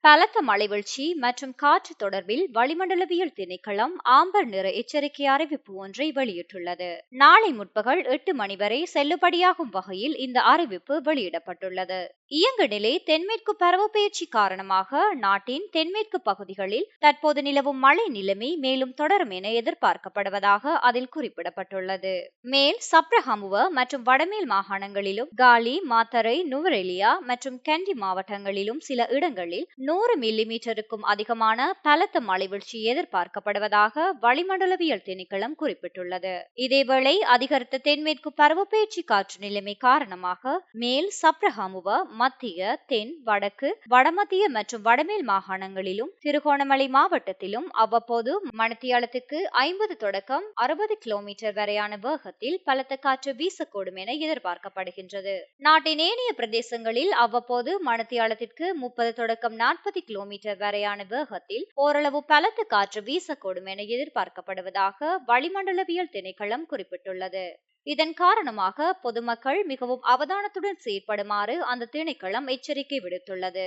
பலத்த மழைவீழ்ச்சி மற்றும் காற்று தொடர்பில் வளிமண்டலவியல் திணைக்களம் ஆம்பர் நிற எச்சரிக்கை அறிவிப்பு ஒன்றை வெளியிட்டுள்ளது. நாளை முற்பகல் 8 மணி வரை செல்லுபடியாகும் வகையில் இந்த அறிவிப்பு வெளியிடப்பட்டுள்ளது. இயங்கு நிலை தென்மேற்கு பருவப்பெயர்ச்சி காரணமாக நாட்டின் தென்மேற்கு பகுதிகளில் தற்போது நிலவும் மழை நிலைமை மேலும் தொடரும் என எதிர்பார்க்கப்படுவதாக அதில் குறிப்பிடப்பட்டுள்ளது. மேல் சப்ரஹமுவ மற்றும் வடமேல் மாகாணங்களிலும் காலி, மாத்தறை, நுவரெலியா மற்றும் கண்டி மாவட்டங்களிலும் சில இடங்களில் 100 மில்லிமீட்டருக்கும் அதிகமான பலத்த மழைவீழ்ச்சி எதிர்பார்க்கப்படுவதாக வளிமண்டலவியல் திணைக்களம் குறிப்பிட்டுள்ளது. இதேவேளை அதிகரித்த தென்மேற்கு பருவப்பெயர்ச்சி காற்று நிலைமை காரணமாக மேல் சப்ரஹமுவ, மத்திய, தென், வடக்கு, வடமத்திய மற்றும் வடமேல் மாகாணங்களிலும் திருகோணமலை மாவட்டத்திலும் அவ்வப்போது மணித்தியாலத்துக்கு 50 தொடக்கம் 60 கிலோமீட்டர் வரையான வேகத்தில் பலத்த காற்று வீசக்கூடும் என எதிர்பார்க்கப்படுகின்றது. நாட்டின் ஏனைய பிரதேசங்களில் அவ்வப்போது மணித்தியாலத்திற்கு 30 தொடக்கம் 40 கிலோமீட்டர் வரையான வேகத்தில் ஓரளவு பலத்த காற்று வீசக்கூடும் என எதிர்பார்க்கப்படுவதாக வளிமண்டலவியல் திணைக்களம் குறிப்பிட்டுள்ளது. இதன் காரணமாக பொதுமக்கள் மிகவும் அவதானத்துடன் செயற்படுமாறு அந்த திணைக்களம் எச்சரிக்கை விடுத்துள்ளது.